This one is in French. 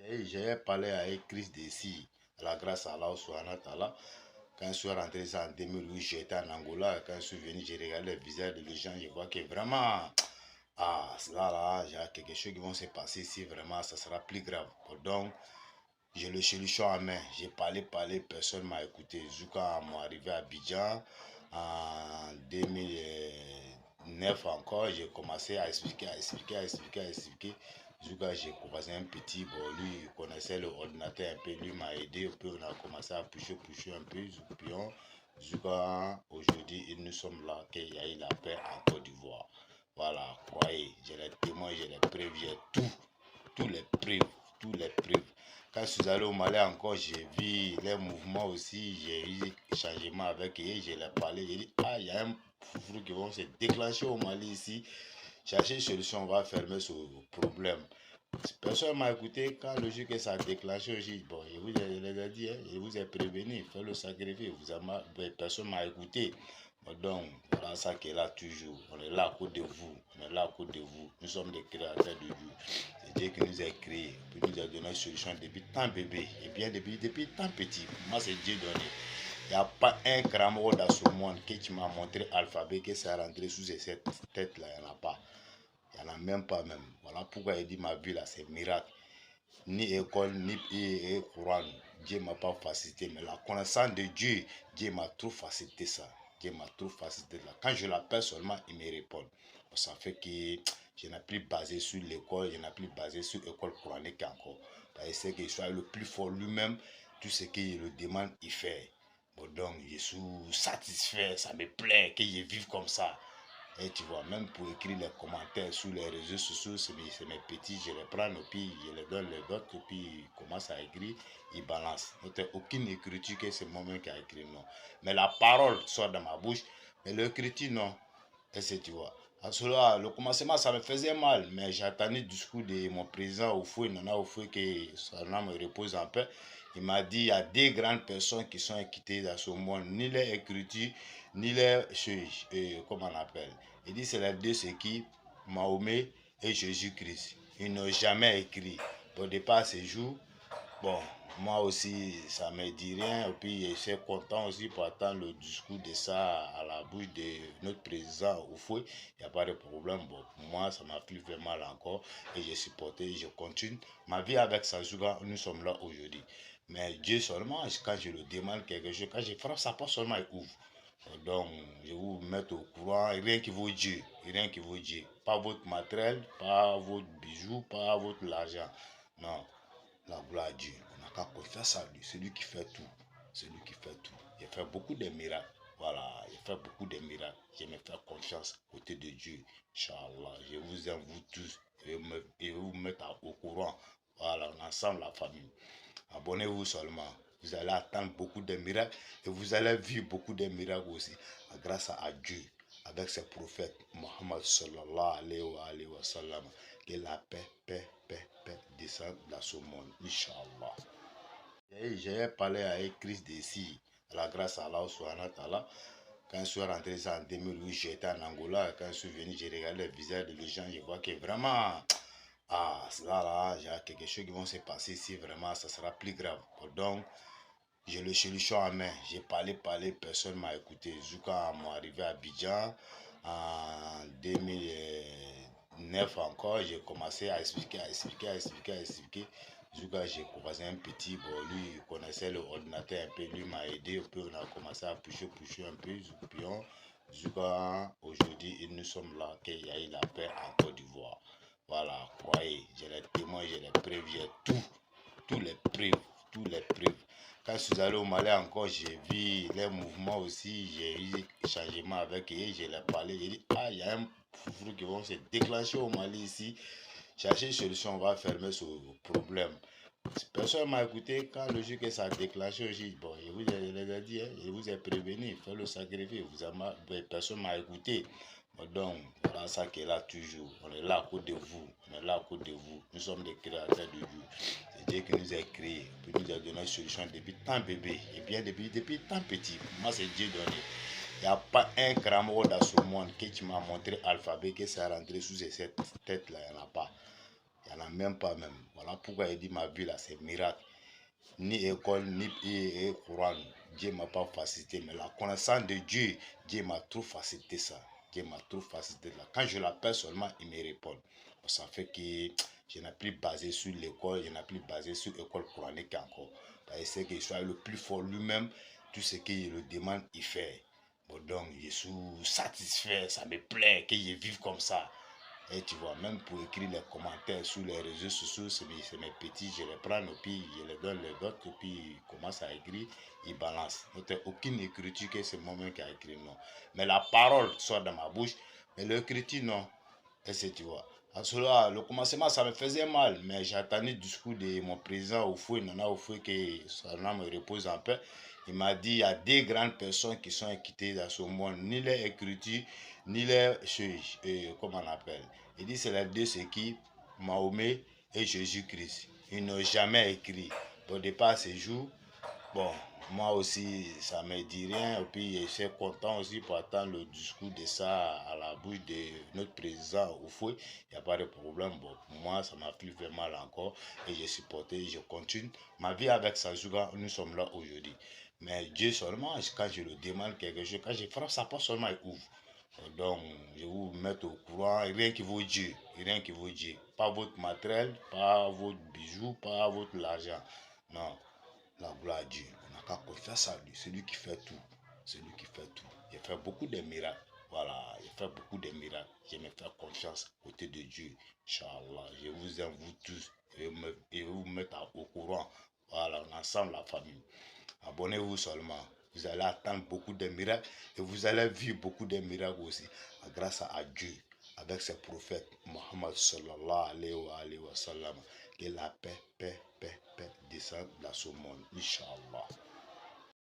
J'ai parlé avec Chris Desi, à la grâce à Allah subhanahu wa ta'ala. Quand je suis rentré en 2008, j'étais en Angola. Quand je suis venu, j'ai regardé le visage des gens. Je vois que vraiment, là, il y a quelque chose qui va se passer ici. Vraiment, ça sera plus grave. Donc, j'ai le solution en main. J'ai parlé, personne ne m'a écouté. Jusqu'à moi arrivé à Abidjan en 2009 encore, j'ai commencé à expliquer. Jusqu'à j'ai croisé un petit, bon, lui il connaissait l'ordinateur un peu, lui m'a aidé un peu, on a commencé à pousser un peu, jusqu'à aujourd'hui, nous sommes là, qu'il y a eu la paix en Côte d'Ivoire. Voilà, croyez, j'ai les témoins, j'ai les preuves, j'ai tous les preuves. Quand je suis allé au Mali encore, j'ai vu les mouvements aussi, j'ai eu changement avec eux, je leur parlé, j'ai dit, il y a un foufou qui vont se déclencher au Mali ici, chercher une solution, on va fermer ce problème. Personne ne m'a écouté quand le jour que ça a déclenché aussi. Bon, je vous ai dit, hein, je vous ai prévenu, faites le sacrifice. Personne ne m'a écouté. Donc, voilà ça qui est là toujours. On est là à cause de vous. Nous sommes des créateurs de Dieu. C'est Dieu qui nous a créés. Puis nous a donné une solution depuis tant bébé. Et bien depuis tant petit. Moi, c'est Dieu donné. Il n'y a pas un grand mot dans ce monde que tu m'as montré l'alphabet que ça a rentré sous cette tête-là. Il n'y en a pas. Il n'y en a même pas même. Voilà pourquoi il dit ma vie là, c'est miracle. Ni école, ni courant. Dieu ne m'a pas facilité. Mais la connaissance de Dieu, Dieu m'a trop facilité ça. Dieu m'a trop facilité là. Quand je l'appelle seulement, il me répond. Ça fait que je n'ai plus basé sur l'école, je n'ai plus basé sur l'école coranique encore. Parce que c'est qu'il soit le plus fort lui-même, tout ce qu'il le demande, il fait. Bon, donc, je suis satisfait, ça me plaît que je vive comme ça. Et tu vois, même pour écrire les commentaires sur les réseaux sociaux, c'est mes petits, je les prends et puis je les donne les autres, et puis ils commencent à écrire, ils balancent. Donc, aucune écriture que c'est moi-même qui a écrit, non. Mais la parole sort dans ma bouche, mais l'écriture, non. Et c'est, tu vois. À cela, le commencement, ça me faisait mal, mais j'attendais le discours de mon président Oufoué, Nana Oufoué, que son âme me repose en paix. Il m'a dit, il y a des grandes personnes qui sont quittées dans ce monde, ni les écritures, ni les, comment on appelle. Il dit, c'est les deux, c'est qui, Mahomet et Jésus-Christ. Ils n'ont jamais écrit. Au départ, ces jours, bon, moi aussi, ça ne me dit rien. Et puis, je suis content aussi pour attendre le discours de ça à la bouche de notre président Oufoué. Il n'y a pas de problème. Bon, pour moi, ça m'a plus fait mal encore. Et j'ai supporté, je continue. Ma vie avec Sanjouga, nous sommes là aujourd'hui. Mais Dieu seulement, quand je le demande quelque chose, quand je frappe sa porte seulement, il ouvre. Donc, je vais vous mettre au courant, rien qui vaut Dieu, rien qui vaut Dieu. Pas votre matériel, pas votre bijou, pas votre argent. Non, la gloire à Dieu. On n'a qu'à confiance à lui, c'est lui qui fait tout. C'est lui qui fait tout. Il fait beaucoup de miracles. Voilà, il fait beaucoup de miracles. Je me fais confiance côté de Dieu. Inch'Allah, je vous aime vous tous et vous mettre au courant. Voilà, ensemble la famille. Abonnez-vous seulement. Vous allez attendre beaucoup de miracles et vous allez vivre beaucoup de miracles aussi grâce à Dieu, avec ses prophètes, Mohammed sallallahu alayhi wa sallam. Que la paix descende dans ce monde, Inch'Allah. J'ai parlé avec Chris Desi, à la grâce à Allah subhanahu wa ta'ala. Quand je suis rentré en 2008, j'étais en Angola. Quand je suis venu, j'ai regardé le visage des gens. Je vois que vraiment, là, il y a quelque chose qui va se passer ici. Vraiment, ça sera plus grave. Donc, j'ai le solution en main. J'ai parlé, personne ne m'a écouté. Jusqu'à moi arrivé à Abidjan en 2009 encore, j'ai commencé à expliquer. Jusqu'à j'ai croisé un petit, bon, lui il connaissait l'ordinateur un peu, lui m'a aidé un peu, on a commencé à pousser un peu, jusqu'à aujourd'hui, nous sommes là, qu'il y a eu la paix en Côte d'Ivoire. Voilà, croyez, j'ai les témoins, j'ai les preuves, j'ai tous les preuves. Quand je suis allé au Mali encore, j'ai vu les mouvements aussi, j'ai eu changement avec eux, je leur parlé, j'ai dit, il y a un foufou qui vont se déclencher au Mali ici, chercher une solution, on va fermer ce problème. Personne ne m'a écouté quand le jour que ça a déclenché aussi. Bon, je vous ai dit, hein, je vous ai prévenu, faites le sacrifice. Personne ne m'a écouté. Donc, voilà ça qui est là toujours. On est là à cause de vous. Nous sommes des créateurs de Dieu. C'est Dieu qui nous a créés. Puis nous a donné une solution depuis tant bébé. Et bien depuis tant petit. Moi, c'est Dieu donné. Il n'y a pas un grand mot dans ce monde que tu m'as montré l'alphabet que ça a rentré sous cette tête-là. Il n'y en a pas. Il Il n'y en a même pas même. Voilà pourquoi il dit ma vie là, c'est miracle. Ni école, ni Coran. Dieu m'a pas facilité. Mais la connaissance de Dieu, Dieu m'a trop facilité ça. Dieu m'a trop facilité là. Quand je l'appelle seulement, il me répond. Ça fait que je n'ai plus basé sur l'école, je n'ai plus basé sur l'école coranique encore. Parce que c'est qu'il soit le plus fort lui-même, tout ce qu'il le demande, il fait. Bon, donc, je suis satisfait, ça me plaît que je vive comme ça. Et tu vois, même pour écrire les commentaires sur les réseaux sociaux, c'est mes petits, je les prends, et puis je les donne les autres, et puis ils commencent à écrire, ils balancent. Donc, aucune écriture que c'est moi-même qui a écrit, non. Mais la parole sort dans ma bouche, mais l'écriture, non. Et c'est, tu vois. À cela, le commencement, ça me faisait mal, mais j'attendais le discours de mon président Oufoué, Nana Oufoué, que son âme me repose en paix. Il m'a dit, il y a deux grandes personnes qui sont quittées dans ce monde, ni les écritures, ni les choses, comment on appelle. Il dit, c'est les deux, c'est qui, Mahomet et Jésus-Christ. Ils n'ont jamais écrit. Au départ, ces jours, bon, moi aussi, ça ne me dit rien. Et puis, je suis content aussi pour attendre le discours de ça à la bouche de notre président Oufoué. Il n'y a pas de problème. Bon, pour moi, ça m'a plus fait mal encore. Et j'ai supporté, je continue. Ma vie avec Sanjuga, nous sommes là aujourd'hui. Mais Dieu seulement, quand je le demande quelque chose, quand je frappe sa porte seulement, il ouvre. Donc, je vais vous mettre au courant, rien qui vaut Dieu, rien qui vaut Dieu. Pas votre matériel, pas votre bijou, pas votre argent. Non, la gloire à Dieu. On n'a qu'à confiance à lui. C'est lui qui fait tout. C'est lui qui fait tout. Il fait beaucoup de miracles. Voilà, il fait beaucoup de miracles. Je me fais confiance côté de Dieu. Inch'Allah. Je vous aime vous tous et vous mettre au courant. Voilà, ensemble la famille. Abonnez-vous seulement. Vous allez attendre beaucoup de miracles et vous allez vivre beaucoup de miracles aussi grâce à Dieu avec ses prophètes Mohammed sallallahu alayhi wa sallam. Que la paix descende dans ce monde. Inch'Allah.